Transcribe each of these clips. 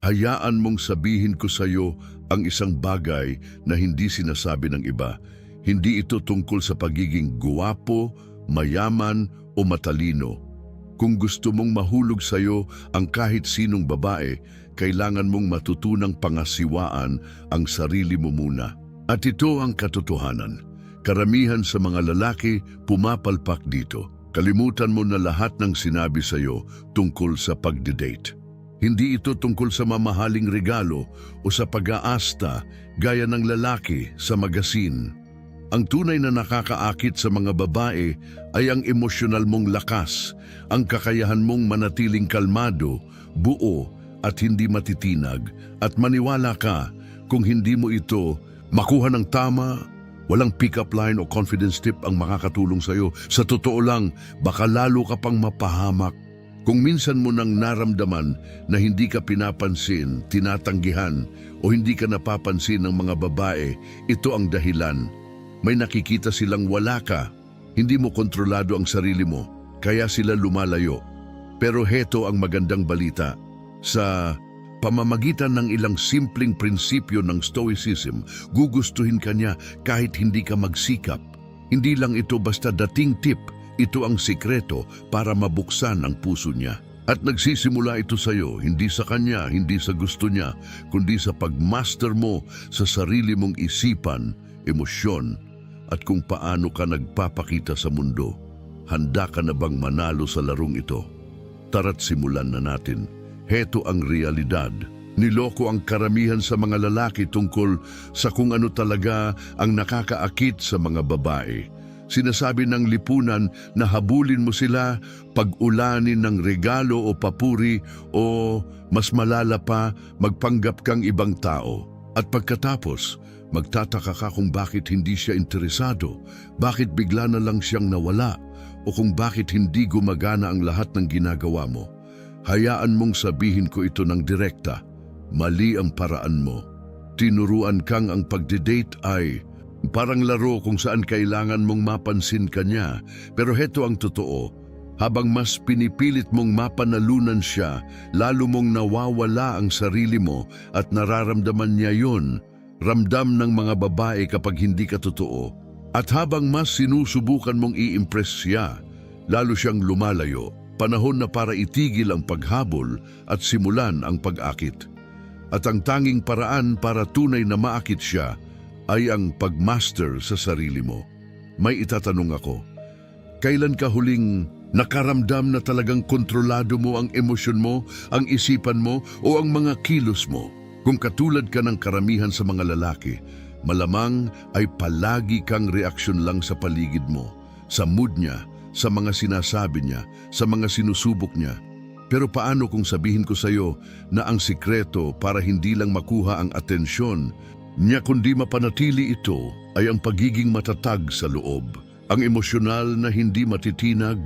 Hayaan mong sabihin ko sa iyo ang isang bagay na hindi sinasabi ng iba. Hindi ito tungkol sa pagiging guwapo, mayaman o matalino. Kung gusto mong mahulog sa iyo ang kahit sinong babae, kailangan mong matutunang pangasiwaan ang sarili mo muna. At ito ang katotohanan. Karamihan sa mga lalaki pumapalpak dito. Kalimutan mo na lahat ng sinabi sa iyo tungkol sa pagdidate. Hindi ito tungkol sa mamahaling regalo o sa pag-aasta gaya ng lalaki sa magasin. Ang tunay na nakakaakit sa mga babae ay ang emosyonal mong lakas, ang kakayahan mong manatiling kalmado, buo at hindi matitinag. At maniwala ka, kung hindi mo ito makuha ng tama, walang pick-up line o confidence tip ang makakatulong sa iyo. Sa totoo lang, baka lalo ka pang mapahamak. Kung minsan mo nang naramdaman na hindi ka pinapansin, tinatanggihan o hindi ka napapansin ng mga babae, ito ang dahilan. May nakikita silang wala ka. Hindi mo kontrolado ang sarili mo, kaya sila lumalayo. Pero heto ang magandang balita. Sa pamamagitan ng ilang simpleng prinsipyo ng Stoicism, gugustuhin ka niya kahit hindi ka magsikap. Hindi lang ito basta dating tip, ito ang sikreto para mabuksan ang puso niya. At nagsisimula ito sa iyo, hindi sa kanya, hindi sa gusto niya, kundi sa pagmaster mo sa sarili mong isipan, emosyon, at kung paano ka nagpapakita sa mundo. Handa ka na bang manalo sa larong ito? Tara't simulan na natin. Heto ang realidad. Niloko ang karamihan sa mga lalaki tungkol sa kung ano talaga ang nakakaakit sa mga babae. Sinasabi ng lipunan na habulin mo sila, pag-ulanin ng regalo o papuri o mas malala pa, magpanggap kang ibang tao. At pagkatapos, magtataka ka kung bakit hindi siya interesado, bakit bigla na lang siyang nawala, o kung bakit hindi gumagana ang lahat ng ginagawa mo. Hayaan mong sabihin ko ito ng direkta. Mali ang paraan mo. Tinuruan kang ang pagdidate ay parang laro kung saan kailangan mong mapansin ka niya. Pero heto ang totoo, habang mas pinipilit mong mapanalunan siya, lalo mong nawawala ang sarili mo at nararamdaman niya yon. Ramdam ng mga babae kapag hindi ka totoo. At habang mas sinusubukan mong i-impress siya, lalo siyang lumalayo. Panahon na para itigil ang paghabol at simulan ang pag-akit. At ang tanging paraan para tunay na maakit siya ay ang pagmaster sa sarili mo. May itatanong ako, kailan ka huling nakaramdam na talagang kontrolado mo ang emosyon mo, ang isipan mo o ang mga kilos mo? Kung katulad ka ng karamihan sa mga lalaki, malamang ay palagi kang reaksyon lang sa paligid mo, sa mood niya, sa mga sinasabi niya, sa mga sinusubok niya. Pero paano kung sabihin ko sa iyo na ang sikreto para hindi lang makuha ang atensyon niya kundi mapanatili ito ay ang pagiging matatag sa loob, ang emosyonal na hindi matitinag?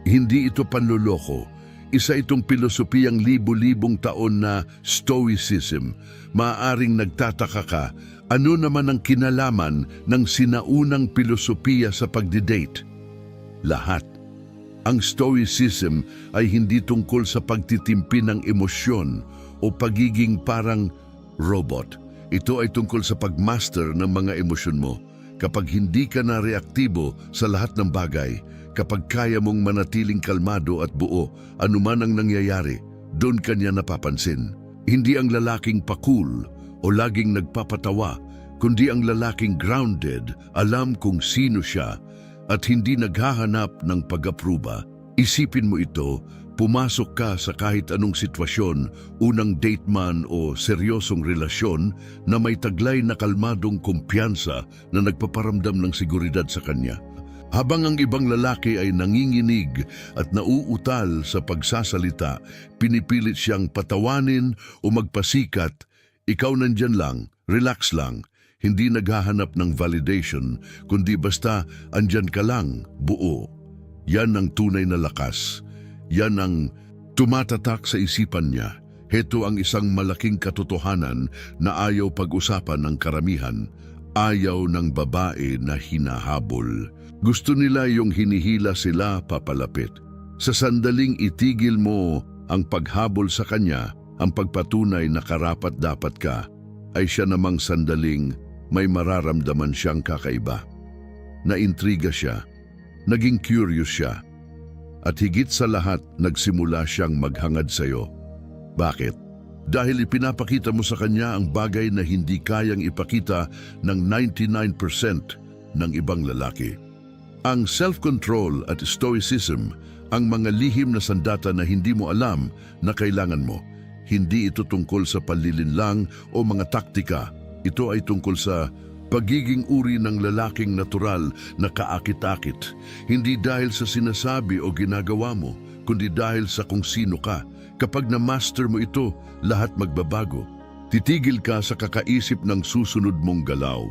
Hindi ito panloloko. Isa itong pilosopiyang libu-libong taon na Stoicism. Maaaring nagtataka ka, ano naman ang kinalaman ng sinaunang pilosopiya sa pagdidate? Lahat. Ang Stoicism ay hindi tungkol sa pagtitimpi ng emosyon o pagiging parang robot. Ito ay tungkol sa pagmaster ng mga emosyon mo. Kapag hindi ka na reaktibo sa lahat ng bagay, kapag kaya mong manatiling kalmado at buo, anuman ang nangyayari, doon ka niya napapansin. Hindi ang lalaking pakul o laging nagpapatawa, kundi ang lalaking grounded, alam kung sino siya, at hindi naghahanap ng pag-apruba. Isipin mo ito, pumasok ka sa kahit anong sitwasyon, unang date man o seryosong relasyon na may taglay na kalmadong kumpiyansa na nagpaparamdam ng seguridad sa kanya. Habang ang ibang lalaki ay nanginginig at nauutal sa pagsasalita, pinipilit siyang patawanin o magpasikat, ikaw nandyan lang, relax lang, hindi naghahanap ng validation, kundi basta andyan ka lang, buo. Yan ang tunay na lakas. Yan ang tumatatak sa isipan niya. Heto ang isang malaking katotohanan na ayaw pag-usapan ng karamihan. Ayaw ng babae na hinahabol. Gusto nila yung hinihila sila papalapit. Sa sandaling itigil mo ang paghabol sa kanya, Ang pagpatunay na karapat-dapat ka ay siya namang sandaling may mararamdaman siyang kakaiba. Naintriga siya, naging curious siya, at higit sa lahat nagsimula siyang maghangad sa'yo. Bakit? Dahil ipinapakita mo sa kanya ang bagay na hindi kayang ipakita ng 99% ng ibang lalaki. Ang self-control at stoicism ang mga lihim na sandata na hindi mo alam na kailangan mo. Hindi ito tungkol sa panlilinlang o mga taktika. Ito ay tungkol sa pagiging uri ng lalaking natural na kaakit-akit. Hindi dahil sa sinasabi o ginagawa mo, kundi dahil sa kung sino ka. Kapag na-master mo ito, lahat magbabago. Titigil ka sa kakaisip ng susunod mong galaw.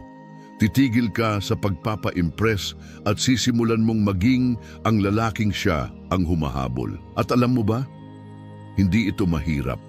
Titigil ka sa pagpapa-impress at sisimulan mong maging ang lalaking siya ang humahabol. At alam mo ba? Hindi ito mahirap.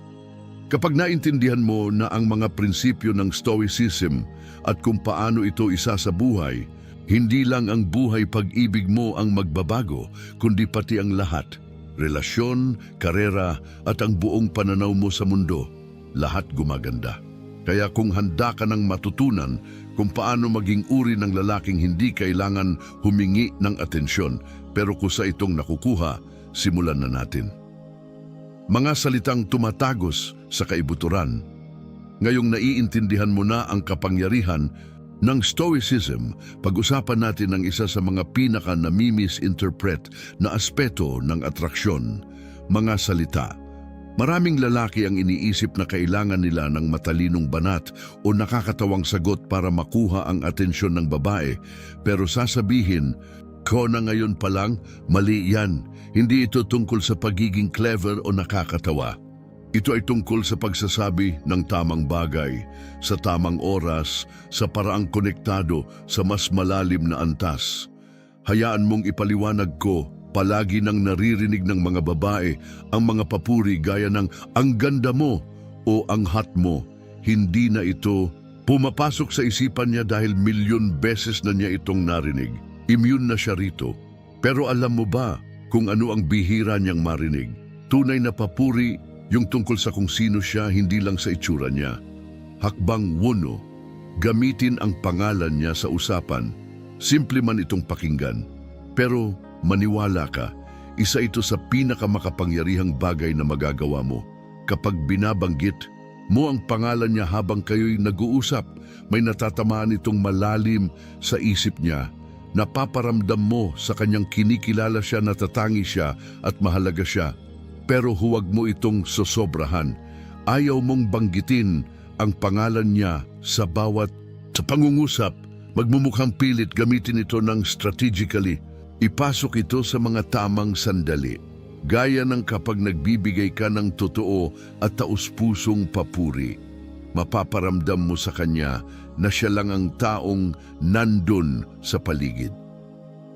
Kapag naintindihan mo na ang mga prinsipyo ng Stoicism at kung paano ito isa sa buhay, hindi lang ang buhay pag-ibig mo ang magbabago, kundi pati ang lahat. Relasyon, karera at ang buong pananaw mo sa mundo, lahat gumaganda. Kaya kung handa ka ng matutunan kung paano maging uri ng lalaking hindi kailangan humingi ng atensyon, pero kusa itong nakukuha, simulan na natin. Mga salitang tumatagos sa kaibuturan. Ngayong naiintindihan mo na ang kapangyarihan ng Stoicism, pag-usapan natin ang isa sa mga pinaka-nami-misinterpret na aspeto ng atraksyon, mga salita. Maraming lalaki ang iniisip na kailangan nila ng matalinong banat o nakakatawang sagot para makuha ang atensyon ng babae, pero sasabihin, ko na ngayon pa lang, mali yan. Hindi ito tungkol sa pagiging clever o nakakatawa. Ito ay tungkol sa pagsasabi ng tamang bagay, sa tamang oras, sa paraang konektado sa mas malalim na antas. Hayaan mong ipaliwanag ko, palagi nang naririnig ng mga babae ang mga papuri gaya ng ang ganda mo o ang hot mo. Hindi na ito pumapasok sa isipan niya dahil milyon beses na niya itong narinig. Immune na siya rito. Pero alam mo ba kung ano ang bihira niyang marinig? Tunay na papuri, yung tungkol sa kung sino siya, hindi lang sa itsura niya. Hakbang 1, gamitin ang pangalan niya sa usapan. Simple man itong pakinggan. Pero maniwala ka, isa ito sa pinakamakapangyarihang bagay na magagawa mo. Kapag binabanggit mo ang pangalan niya habang kayo'y nag-uusap, may natatamaan itong malalim sa isip niya. Napaparamdam mo sa kanyang kinikilala siya, natatangi siya at mahalaga siya. Pero huwag mo itong sosobrahan. Ayaw mong banggitin ang pangalan niya sa pangungusap. Magmumukhang pilit, gamitin ito ng strategically. Ipasok ito sa mga tamang sandali. Gaya ng kapag nagbibigay ka ng totoo at taus-pusong papuri. Mapaparamdam mo sa kanya na siya lang ang taong nandun sa paligid.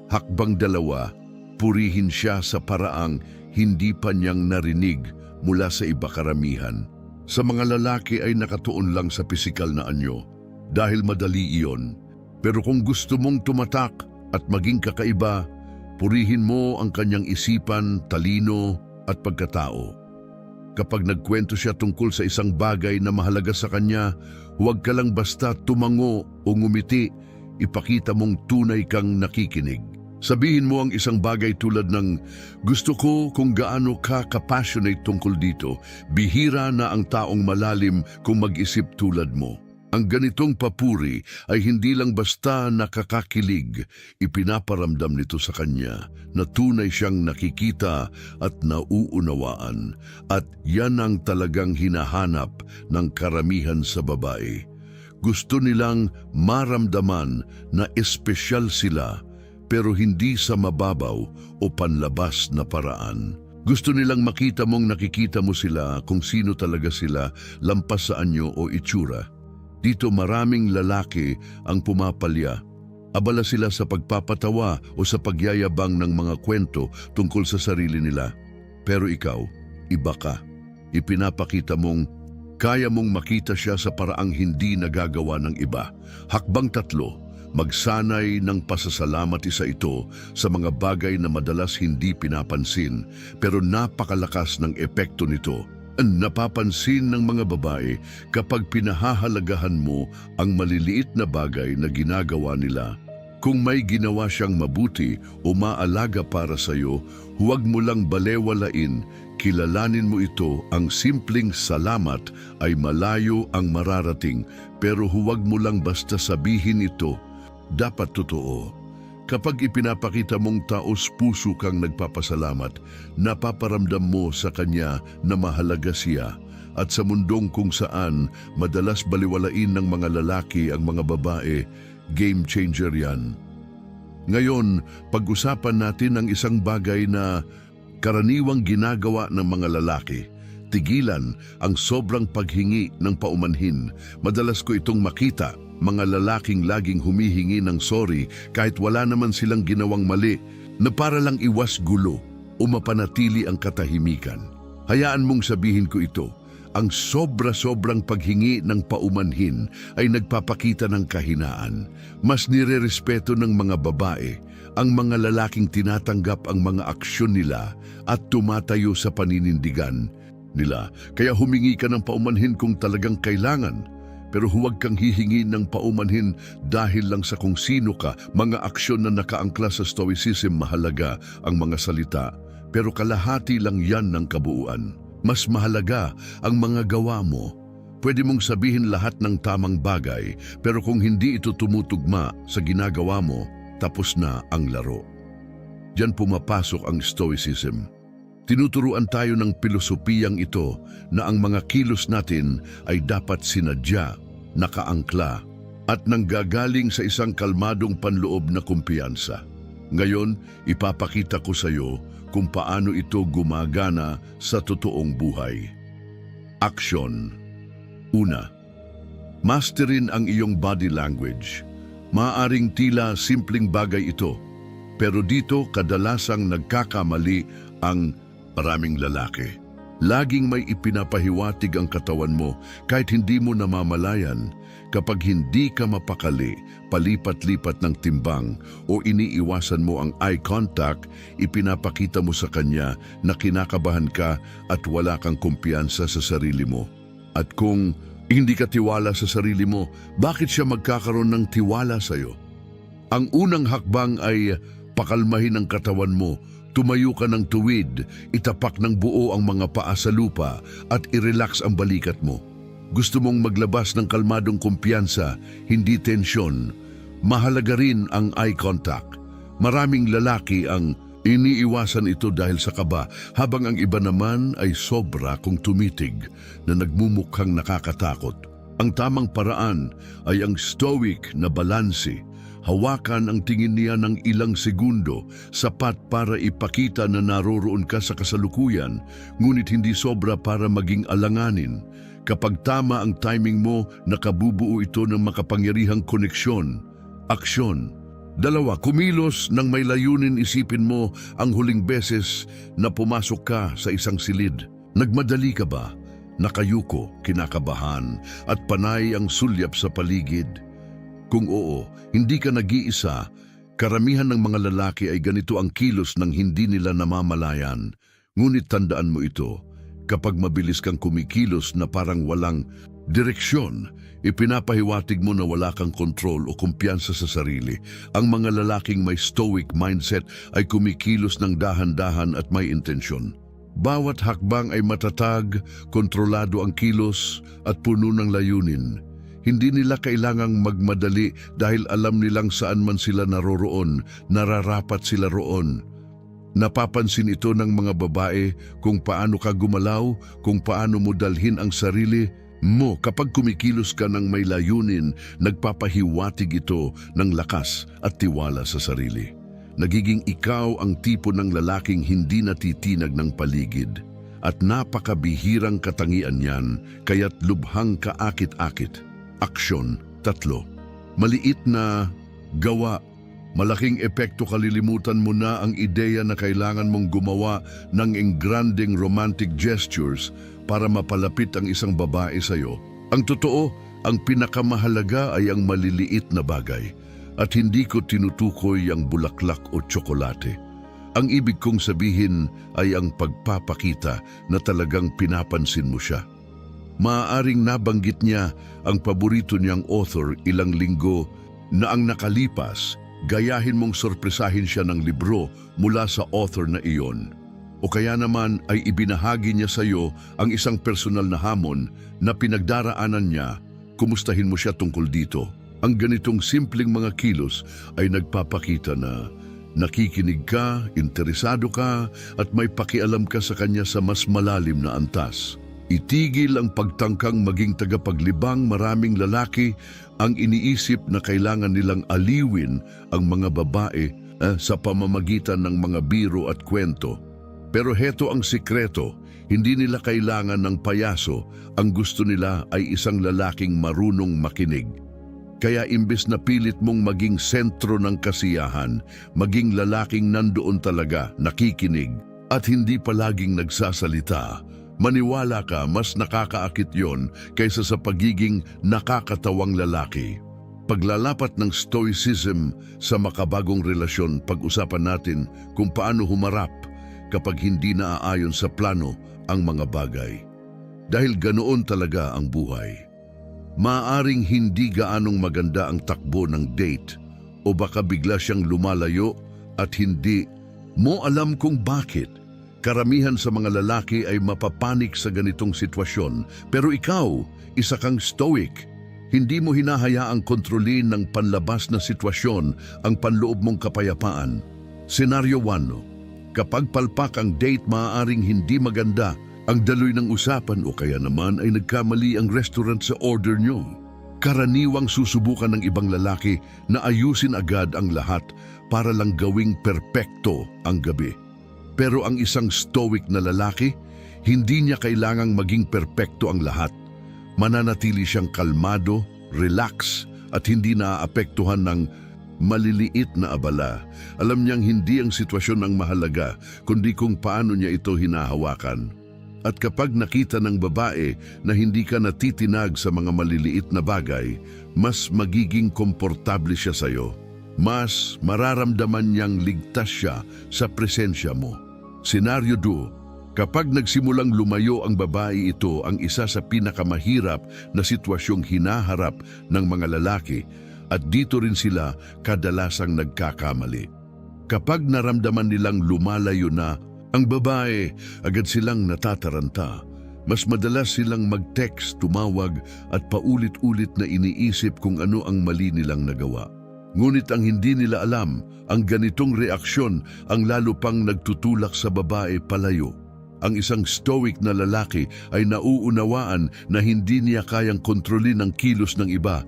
Hakbang 2, purihin siya sa paraang hindi pa niyang narinig mula sa iba karamihan. Sa mga lalaki ay nakatuon lang sa pisikal na anyo dahil madali iyon. Pero kung gusto mong tumatak at maging kakaiba, purihin mo ang kanyang isipan, talino at pagkatao. Kapag nagkwento siya tungkol sa isang bagay na mahalaga sa kanya, huwag ka lang basta tumango o ngumiti, ipakita mong tunay kang nakikinig. Sabihin mo ang isang bagay tulad ng, gusto ko kung gaano ka ka-passionate tungkol dito, bihira na ang taong malalim kung mag-isip tulad mo. Ang ganitong papuri ay hindi lang basta nakakakilig, ipinaparamdam nito sa kanya na tunay siyang nakikita at nauunawaan, at yan ang talagang hinahanap ng karamihan sa babae. Gusto nilang maramdaman na espesyal sila, pero hindi sa mababaw o panlabas na paraan. Gusto nilang makita mong nakikita mo sila kung sino talaga sila, lampas sa anyo o itsura. Dito maraming lalaki ang pumapalya. Abala sila sa pagpapatawa o sa pagyayabang ng mga kwento tungkol sa sarili nila. Pero ikaw, iba ka. Ipinapakita mong kaya mong makita siya sa paraang hindi nagagawa ng iba. Hakbang 3, magsanay ng pasasalamat. Isa ito sa mga bagay na madalas hindi pinapansin pero napakalakas ng epekto nito. Napapansin ng mga babae kapag pinahahalagahan mo ang maliliit na bagay na ginagawa nila. Kung may ginawa siyang mabuti o maalaga para sa iyo, huwag mo lang balewalain, kilalanin mo ito. Ang simpleng salamat ay malayo ang mararating, pero huwag mo lang basta sabihin ito. Dapat totoo. Kapag ipinapakita mong taos-puso kang nagpapasalamat, napaparamdam mo sa kanya na mahalaga siya. At sa mundong kung saan madalas baliwalain ng mga lalaki ang mga babae, game changer yan. Ngayon, pag-usapan natin ang isang bagay na karaniwang ginagawa ng mga lalaki. Tigilan ang sobrang paghingi ng paumanhin. Madalas ko itong makita, mga lalaking laging humihingi ng sorry kahit wala naman silang ginawang mali, na para lang iwas gulo o mapanatili ang katahimikan. Hayaan mong sabihin ko ito, ang sobra-sobrang paghingi ng paumanhin ay nagpapakita ng kahinaan. Mas nirerespeto ng mga babae ang mga lalaking tinatanggap ang mga aksyon nila at tumatayo sa paninindigan nila. Kaya humingi ka ng paumanhin kung talagang kailangan, pero huwag kang hihingi ng paumanhin dahil lang sa kung sino ka. Mga aksyon na nakaangkla sa stoicism, mahalaga ang mga salita, pero kalahati lang yan ng kabuuan. Mas mahalaga ang mga gawa mo. Pwede mong sabihin lahat ng tamang bagay, pero kung hindi ito tumutugma sa ginagawa mo, tapos na ang laro. Diyan pumapasok ang stoicism. Tinuturuan tayo ng pilosopiyang ito na ang mga kilos natin ay dapat sinadya, nakaangkla, at nanggagaling sa isang kalmadong panloob na kumpiyansa. Ngayon, ipapakita ko sa iyo kung paano ito gumagana sa totoong buhay. Aksyon. Una, masterin ang iyong body language. Maaring tila simpleng bagay ito, pero dito kadalasang nagkakamali ang maraming lalaki. Laging may ipinapahiwatig ang katawan mo kahit hindi mo namamalayan. Kapag hindi ka mapakali, palipat-lipat ng timbang o iniiwasan mo ang eye contact, ipinapakita mo sa kanya na kinakabahan ka at wala kang kumpiyansa sa sarili mo. At kung hindi ka tiwala sa sarili mo, bakit siya magkakaroon ng tiwala sa iyo? Ang unang hakbang ay pakalmahin ang katawan mo. Tumayo ka ng tuwid, itapak ng buo ang mga paa sa lupa at i-relax ang balikat mo. Gusto mong maglabas ng kalmadong kumpiyansa, hindi tensyon. Mahalaga rin ang eye contact. Maraming lalaki ang iniiwasan ito dahil sa kaba, habang ang iba naman ay sobra kung tumitig na nagmumukhang nakakatakot. Ang tamang paraan ay ang stoic na balanse. Hawakan ang tingin niya ng ilang segundo, sapat para ipakita na naroroon ka sa kasalukuyan, ngunit hindi sobra para maging alanganin. Kapag tama ang timing mo, nakabubuo ito ng makapangyarihang koneksyon. Aksyon. Dalawa, kumilos ng may layunin. Isipin mo ang huling beses na pumasok ka sa isang silid. Nagmadali ka ba? Nakayuko, kinakabahan, at panay ang sulyap sa paligid? Kung oo, hindi ka nag-iisa. Karamihan ng mga lalaki ay ganito ang kilos ng hindi nila namamalayan. Ngunit tandaan mo ito, kapag mabilis kang kumikilos na parang walang direksyon, ipinapahiwatig mo na wala kang kontrol o kumpiyansa sa sarili. Ang mga lalaking may stoic mindset ay kumikilos ng dahan-dahan at may intensyon. Bawat hakbang ay matatag, kontrolado ang kilos at puno ng layunin. Hindi nila kailangang magmadali dahil alam nilang saan man sila naroroon, nararapat sila roon. Napapansin ito ng mga babae kung paano ka gumalaw, kung paano mo dalhin ang sarili mo. Kapag kumikilos ka ng may layunin, nagpapahiwatig ito ng lakas at tiwala sa sarili. Nagiging ikaw ang tipo ng lalaking hindi natitinag ng paligid. At napakabihirang katangian yan, kaya't lubhang kaakit-akit. Aksyon. 3. Maliit na gawa. Malaking epekto. Kalilimutan mo na ang ideya na kailangan mong gumawa ng engranding romantic gestures para mapalapit ang isang babae sa iyo. Ang totoo, ang pinakamahalaga ay ang maliliit na bagay. At hindi ko tinutukoy ang bulaklak o tsokolate. Ang ibig kong sabihin ay ang pagpapakita na talagang pinapansin mo siya. Maaaring nabanggit niya ang paborito niyang author ilang linggo na ang nakalipas, gayahin mong sorpresahin siya ng libro mula sa author na iyon. O kaya naman ay ibinahagi niya sa iyo ang isang personal na hamon na pinagdaraanan niya, kumustahin mo siya tungkol dito. Ang ganitong simpleng mga kilos ay nagpapakita na nakikinig ka, interesado ka, at may pakialam ka sa kanya sa mas malalim na antas. Itigil ang pagtangkang maging tagapaglibang. Maraming lalaki ang iniisip na kailangan nilang aliwin ang mga babae sa pamamagitan ng mga biro at kwento. Pero heto ang sikreto, hindi nila kailangan ng payaso. Ang gusto nila ay isang lalaking marunong makinig. Kaya imbes na pilit mong maging sentro ng kasiyahan, maging lalaking nandoon talaga, nakikinig, at hindi palaging nagsasalita. Maniwala ka, mas nakakaakit yon kaysa sa pagiging nakakatawang lalaki. Paglalapat ng stoicism sa makabagong relasyon, pag-usapan natin kung paano humarap kapag hindi naaayon sa plano ang mga bagay. Dahil ganoon talaga ang buhay. Maaring hindi gaanong maganda ang takbo ng date o baka bigla siyang lumalayo at hindi mo alam kung bakit. Karamihan sa mga lalaki ay mapapanik sa ganitong sitwasyon, pero ikaw, isa kang stoic. Hindi mo hinahayaang kontrolin ng panlabas na sitwasyon ang panloob mong kapayapaan. Senaryo 1. Kapag palpak ang date, maaaring hindi maganda ang daloy ng usapan o kaya naman ay nagkamali ang restaurant sa order nyo. Karaniwang susubukan ng ibang lalaki na ayusin agad ang lahat para lang gawing perpekto ang gabi. Pero ang isang stoic na lalaki, hindi niya kailangang maging perpekto ang lahat. Mananatili siyang kalmado, relax, at hindi naaapektuhan ng maliliit na abala. Alam niyang hindi ang sitwasyon ang mahalaga, kundi kung paano niya ito hinahawakan. At kapag nakita ng babae na hindi ka natitinag sa mga maliliit na bagay, mas magiging komportable siya sa iyo. Mas mararamdaman niyang ligtas siya sa presensya mo. Senaryo 2. Kapag nagsimulang lumayo ang babae, ito ang isa sa pinakamahirap na sitwasyong hinaharap ng mga lalaki at dito rin sila kadalasang nagkakamali. Kapag naramdaman nilang lumalayo na ang babae, agad silang natataranta. Mas madalas silang mag-text, tumawag at paulit-ulit na iniisip kung ano ang mali nilang nagawa. Ngunit ang hindi nila alam, ang ganitong reaksyon ang lalo pang nagtutulak sa babae palayo. Ang isang stoic na lalaki ay nauunawaan na hindi niya kayang kontrolin ang kilos ng iba.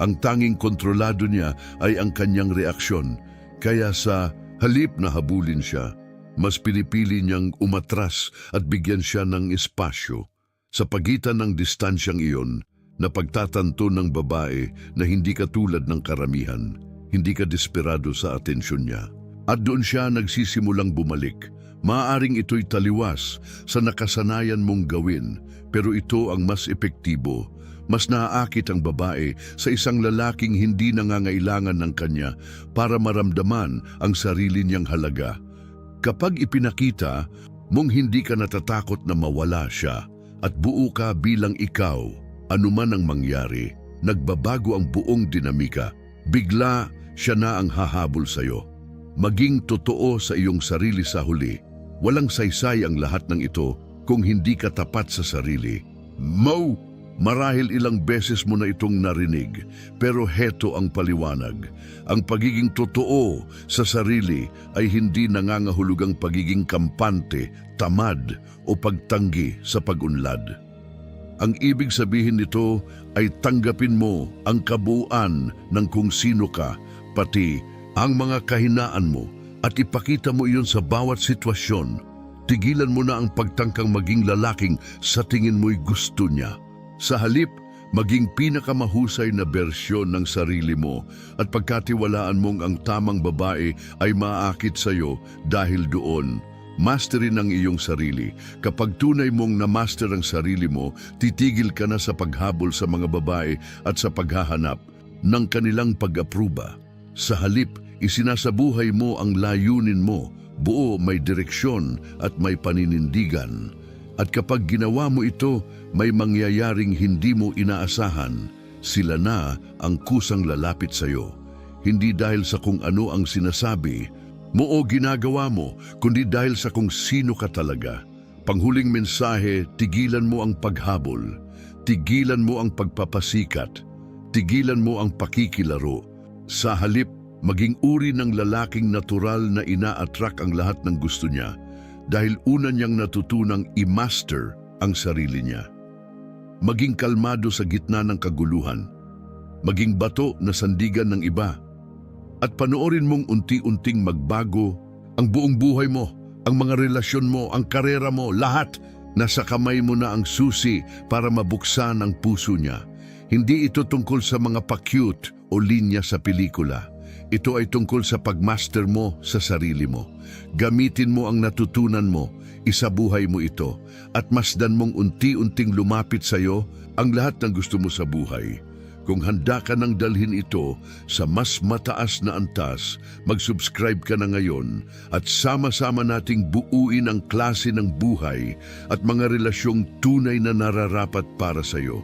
Ang tanging kontrolado niya ay ang kanyang reaksyon. Kaya sa halip na habulin siya, mas pinipili niyang umatras at bigyan siya ng espasyo. Sa pagitan ng distansyang iyon, napagtatanto ng babae na hindi ka tulad ng karamihan, hindi ka desperado sa atensyon niya. At doon siya nagsisimulang bumalik. Maaaring ito'y taliwas sa nakasanayan mong gawin, pero ito ang mas epektibo. Mas naaakit ang babae sa isang lalaking hindi nangangailangan ng kanya para maramdaman ang sarili niyang halaga. Kapag ipinakita mong hindi ka natatakot na mawala siya at buo ka bilang ikaw, anuman ang mangyari, nagbabago ang buong dinamika. Bigla siya na ang hahabol sa iyo. Maging totoo sa iyong sarili sa huli. Walang saysay ang lahat ng ito kung hindi ka tapat sa sarili. Marahil ilang beses mo na itong narinig, pero heto ang paliwanag. Ang pagiging totoo sa sarili ay hindi nangangahulugang pagiging kampante, tamad o pagtanggi sa pag-unlad. Ang ibig sabihin nito ay tanggapin mo ang kabuuan ng kung sino ka, pati ang mga kahinaan mo, at ipakita mo iyon sa bawat sitwasyon. Tigilan mo na ang pagtangkang maging lalaking sa tingin mo'y gusto niya. Sa halip, maging pinakamahusay na bersyon ng sarili mo at pagkatiwalaan mong ang tamang babae ay maaakit sa iyo dahil doon. Masterin ang iyong sarili. Kapag tunay mong na-master ang sarili mo, titigil ka na sa paghabol sa mga babae at sa paghahanap ng kanilang pag-apruba. Sa halip, isinasabuhay mo ang layunin mo, buo, may direksyon at may paninindigan. At kapag ginawa mo ito, may mangyayaring hindi mo inaasahan. Sila na ang kusang lalapit sa iyo. Hindi dahil sa kung ano ang sinasabi mo o ginagawa mo, kundi dahil sa kung sino ka talaga. Panghuling mensahe, tigilan mo ang paghabol. Tigilan mo ang pagpapasikat. Tigilan mo ang pakikilaro. Sa halip, maging uri ng lalaking natural na ina-attract ang lahat ng gusto niya dahil una niyang natutunang i-master ang sarili niya. Maging kalmado sa gitna ng kaguluhan. Maging bato na sandigan ng iba. At panoorin mong unti-unting magbago ang buong buhay mo, ang mga relasyon mo, ang karera mo, lahat. Nasa kamay mo na ang susi para mabuksan ang puso niya. Hindi ito tungkol sa mga pa-cute o linya sa pelikula. Ito ay tungkol sa pagmaster mo sa sarili mo. Gamitin mo ang natutunan mo, isabuhay mo ito, at masdan mong unti-unting lumapit sa iyo ang lahat ng gusto mo sa buhay. Kung handa ka nang dalhin ito sa mas mataas na antas, mag-subscribe ka na ngayon at sama-sama nating buuin ang klase ng buhay at mga relasyong tunay na nararapat para sa iyo.